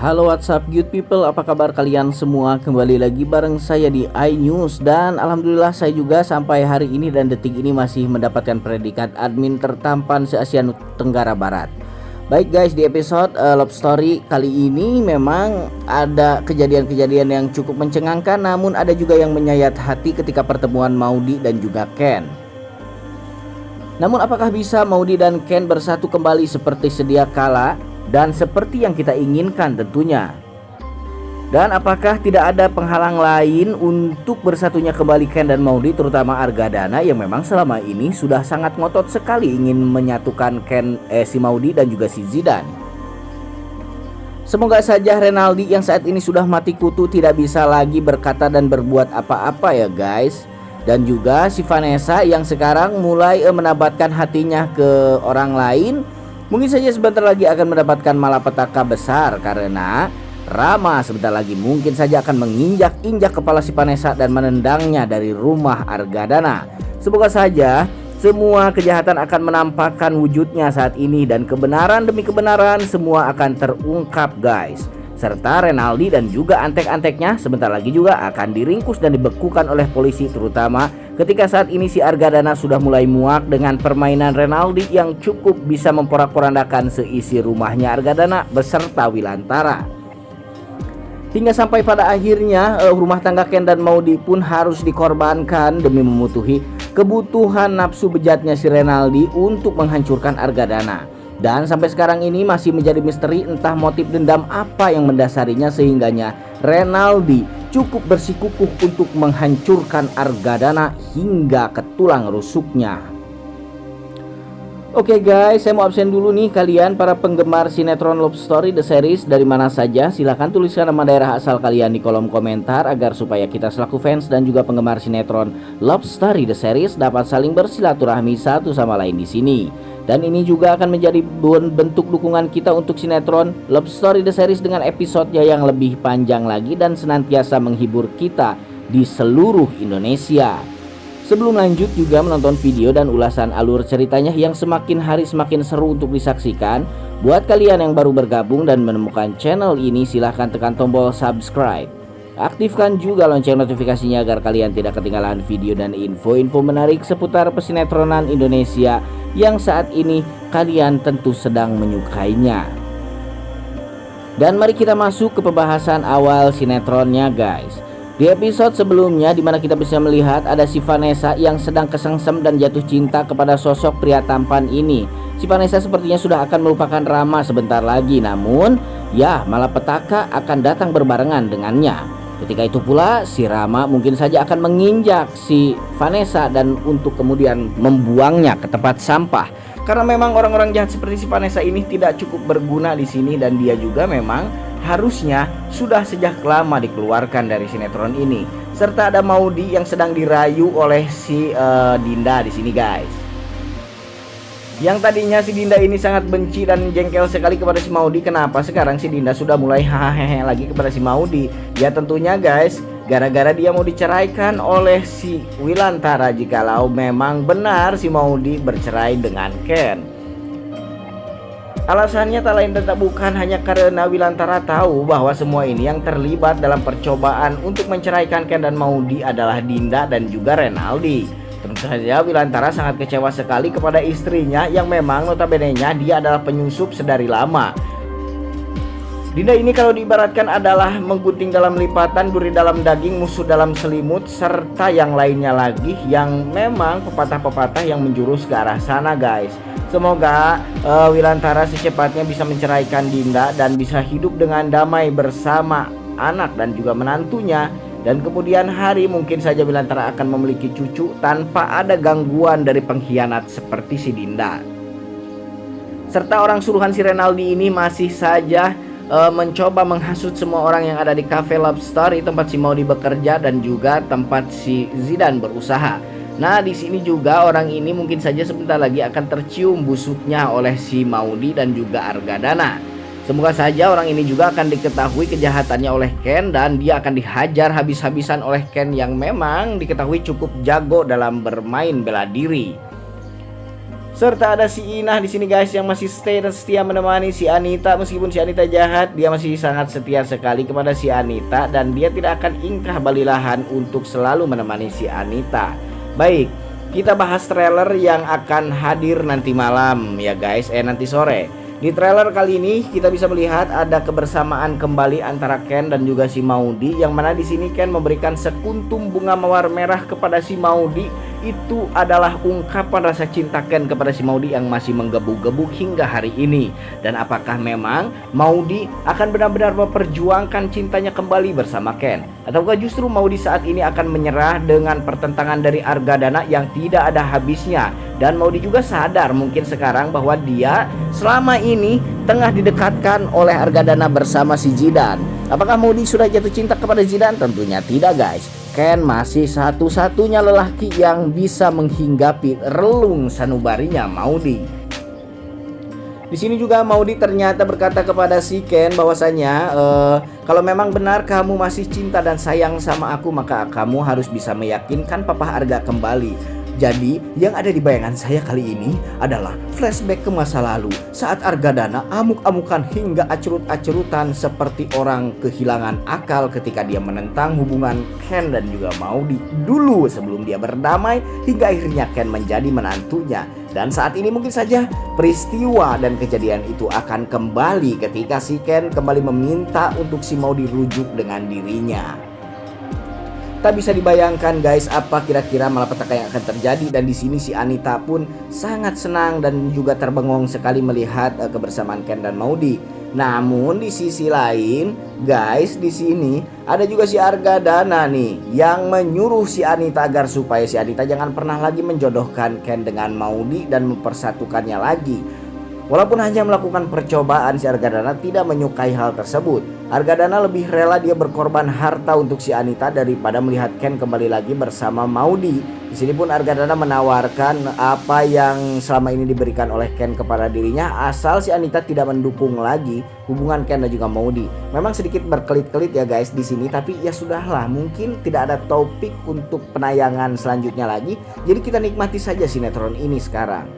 Halo WhatsApp good people, apa kabar kalian semua? Kembali lagi bareng saya di iNews. Dan alhamdulillah saya juga sampai hari ini dan detik ini masih mendapatkan predikat admin tertampan se-Asia Tenggara Barat. Baik guys, di episode Love Story kali ini memang ada kejadian-kejadian yang cukup mencengangkan, namun ada juga yang menyayat hati ketika pertemuan Maudy dan juga Ken. Namun apakah bisa Maudy dan Ken bersatu kembali seperti sedia kala dan seperti yang kita inginkan tentunya? Dan apakah tidak ada penghalang lain untuk bersatunya kembali Ken dan Maudy, terutama Argadana yang memang selama ini sudah sangat ngotot sekali ingin menyatukan si Maudy dan juga si Zidane. Semoga saja Renaldi yang saat ini sudah mati kutu tidak bisa lagi berkata dan berbuat apa-apa ya guys. Dan juga si Vanessa yang sekarang mulai menabatkan hatinya ke orang lain, mungkin saja sebentar lagi akan mendapatkan malapetaka besar karena Rama sebentar lagi mungkin saja akan menginjak-injak kepala si Vanessa dan menendangnya dari rumah Argadana. Semoga saja semua kejahatan akan menampakkan wujudnya saat ini dan kebenaran demi kebenaran semua akan terungkap guys. Serta Renaldi dan juga antek-anteknya sebentar lagi juga akan diringkus dan dibekukan oleh polisi, terutama ketika saat ini si Argadana sudah mulai muak dengan permainan Renaldi yang cukup bisa memporak-porandakan seisi rumahnya Argadana beserta Wilantara. Hingga sampai pada akhirnya rumah tangga Ken dan Maudy pun harus dikorbankan demi memenuhi kebutuhan nafsu bejatnya si Renaldi untuk menghancurkan Argadana. Dan sampai sekarang ini masih menjadi misteri entah motif dendam apa yang mendasarinya sehingganya Renaldi cukup bersikukuh untuk menghancurkan Argadana hingga ke tulang rusuknya. Oke guys, saya mau absen dulu nih kalian para penggemar sinetron Love Story The Series dari mana saja. Silahkan tuliskan nama daerah asal kalian di kolom komentar agar supaya kita selaku fans dan juga penggemar sinetron Love Story The Series dapat saling bersilaturahmi satu sama lain di sini. Dan ini juga akan menjadi bentuk dukungan kita untuk sinetron Love Story The Series dengan episodenya yang lebih panjang lagi dan senantiasa menghibur kita di seluruh Indonesia. Sebelum lanjut juga menonton video dan ulasan alur ceritanya yang semakin hari semakin seru untuk disaksikan, buat kalian yang baru bergabung dan menemukan channel ini silahkan tekan tombol subscribe. Aktifkan juga lonceng notifikasinya agar kalian tidak ketinggalan video dan info-info menarik seputar pesinetronan Indonesia yang saat ini kalian tentu sedang menyukainya. Dan mari kita masuk ke pembahasan awal sinetronnya guys. Di episode sebelumnya dimana kita bisa melihat ada si Vanessa yang sedang kesengsem dan jatuh cinta kepada sosok pria tampan ini. Si Vanessa sepertinya sudah akan melupakan Rama sebentar lagi, namun ya malapetaka akan datang berbarengan dengannya. Ketika itu pula si Rama mungkin saja akan menginjak si Vanessa dan untuk kemudian membuangnya ke tempat sampah. Karena memang orang-orang jahat seperti si Vanessa ini tidak cukup berguna di sini dan dia juga memang harusnya sudah sejak lama dikeluarkan dari sinetron ini. Serta ada Maudy yang sedang dirayu oleh si Dinda di sini guys. Yang tadinya si Dinda ini sangat benci dan jengkel sekali kepada si Maudy, kenapa sekarang si Dinda sudah mulai hahaha lagi kepada si Maudy? Ya tentunya guys, gara-gara dia mau diceraikan oleh si Wilantara jikalau memang benar si Maudy bercerai dengan Ken. Alasannya tak lain dan tak bukan hanya karena Wilantara tahu bahwa semua ini yang terlibat dalam percobaan untuk menceraikan Ken dan Maudy adalah Dinda dan juga Renaldi. Tentu saja Wilantara sangat kecewa sekali kepada istrinya yang memang notabene-nya dia adalah penyusup sedari lama. Dinda ini kalau diibaratkan adalah menggunting dalam lipatan, duri dalam daging, musuh dalam selimut, serta yang lainnya lagi yang memang pepatah-pepatah yang menjurus ke arah sana guys. Semoga Wilantara secepatnya bisa menceraikan Dinda dan bisa hidup dengan damai bersama anak dan juga menantunya. Dan kemudian hari mungkin saja Wilantara akan memiliki cucu tanpa ada gangguan dari pengkhianat seperti si Dinda. Serta orang suruhan si Renaldi ini masih saja mencoba menghasut semua orang yang ada di Cafe Love Story tempat si Maudy bekerja dan juga tempat si Zidane berusaha. Nah di sini juga orang ini mungkin saja sebentar lagi akan tercium busuknya oleh si Maudy dan juga Argadana. Semoga saja orang ini juga akan diketahui kejahatannya oleh Ken dan dia akan dihajar habis-habisan oleh Ken yang memang diketahui cukup jago dalam bermain bela diri. Serta ada si Inah di sini guys yang masih stay dan setia menemani si Anita. Meskipun si Anita jahat, dia masih sangat setia sekali kepada si Anita dan dia tidak akan ingkah balilahan untuk selalu menemani si Anita. Baik, kita bahas trailer yang akan hadir nanti malam ya guys, nanti sore. Di trailer kali ini kita bisa melihat ada kebersamaan kembali antara Ken dan juga si Maudy, yang mana di sini Ken memberikan sekuntum bunga mawar merah kepada si Maudy. Itu adalah ungkapan rasa cinta Ken kepada si Maudy yang masih menggebu-gebu hingga hari ini. Dan apakah memang Maudy akan benar-benar memperjuangkan cintanya kembali bersama Ken, ataukah justru Maudy saat ini akan menyerah dengan pertentangan dari Argadana yang tidak ada habisnya? Dan Maudy juga sadar mungkin sekarang bahwa dia selama ini tengah didekatkan oleh Argadana bersama si Zidan. Apakah Maudy sudah jatuh cinta kepada Zidan? Tentunya tidak guys. Ken masih satu-satunya lelaki yang bisa menghinggapi relung sanubarinya Maudy. Di sini juga Maudy ternyata berkata kepada si Ken bahwasanya kalau memang benar kamu masih cinta dan sayang sama aku, maka kamu harus bisa meyakinkan Papa Arga kembali. Jadi yang ada di bayangan saya kali ini adalah flashback ke masa lalu saat Argadana amuk-amukan hingga acerut-acerutan seperti orang kehilangan akal ketika dia menentang hubungan Ken dan juga Maudy dulu sebelum dia berdamai hingga akhirnya Ken menjadi menantunya. Dan saat ini mungkin saja peristiwa dan kejadian itu akan kembali ketika si Ken kembali meminta untuk si Maudy rujuk dengan dirinya. Tak bisa dibayangkan guys apa kira-kira malapetaka yang akan terjadi, dan di sini si Anita pun sangat senang dan juga terbengong sekali melihat kebersamaan Ken dan Maudy. Namun di sisi lain guys, di sini ada juga si Argadana nih yang menyuruh si Anita agar supaya si Anita jangan pernah lagi menjodohkan Ken dengan Maudy dan mempersatukannya lagi. Walaupun hanya melakukan percobaan, si Argadana tidak menyukai hal tersebut. Argadana lebih rela dia berkorban harta untuk si Anita daripada melihat Ken kembali lagi bersama Maudy. Di sini pun Argadana menawarkan apa yang selama ini diberikan oleh Ken kepada dirinya asal si Anita tidak mendukung lagi hubungan Ken dan juga Maudy. Memang sedikit berkelit-kelit ya guys di sini, tapi ya sudahlah, mungkin tidak ada topik untuk penayangan selanjutnya lagi. Jadi kita nikmati saja sinetron ini sekarang.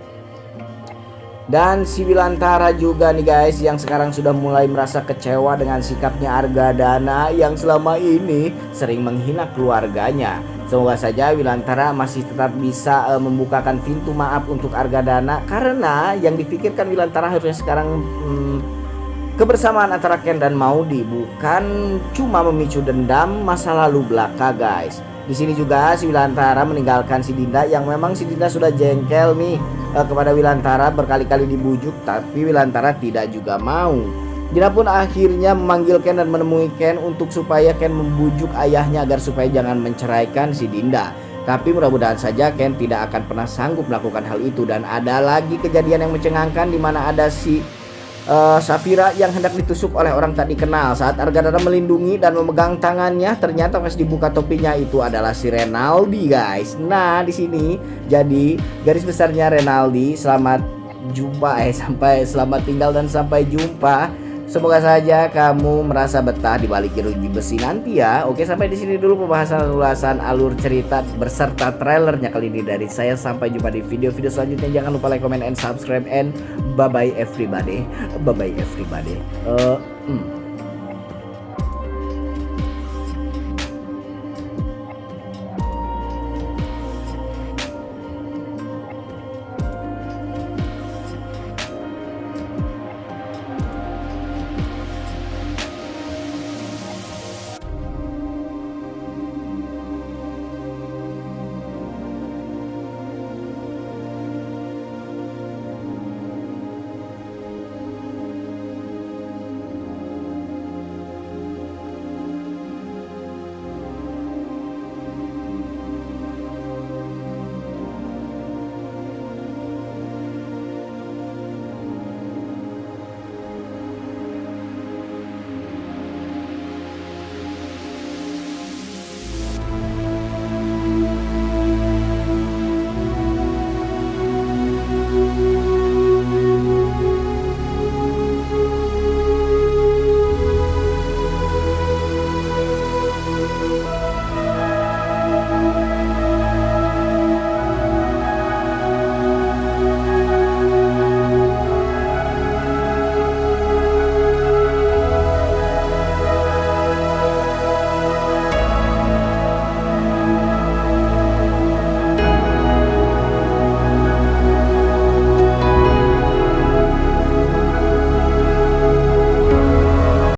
Dan si Wilantara juga nih guys yang sekarang sudah mulai merasa kecewa dengan sikapnya Argadana yang selama ini sering menghina keluarganya. Semoga saja Wilantara masih tetap bisa membukakan pintu maaf untuk Argadana, karena yang dipikirkan Wilantara harusnya sekarang kebersamaan antara Ken dan Maudy, bukan cuma memicu dendam masa lalu belaka guys. Di sini juga si Wilantara meninggalkan si Dinda yang memang si Dinda sudah jengkel nih kepada Wilantara, berkali-kali dibujuk tapi Wilantara tidak juga mau. Dinda pun akhirnya memanggil Ken dan menemui Ken untuk supaya Ken membujuk ayahnya agar supaya jangan menceraikan si Dinda. Tapi mudah-mudahan saja Ken tidak akan pernah sanggup melakukan hal itu. Dan ada lagi kejadian yang mencengangkan di mana ada si Safira yang hendak ditusuk oleh orang tak dikenal. Saat Argadana melindungi dan memegang tangannya, ternyata pas dibuka topinya itu adalah si Renaldi guys. Nah di sini jadi garis besarnya Renaldi selamat jumpa selamat tinggal dan sampai jumpa. Semoga saja kamu merasa betah di balik jeruji besi nanti ya. Oke, sampai di sini dulu pembahasan ulasan alur cerita berserta trailernya kali ini dari saya. Sampai jumpa di video-video selanjutnya. Jangan lupa like, comment, and subscribe, and bye bye everybody. Bye bye everybody.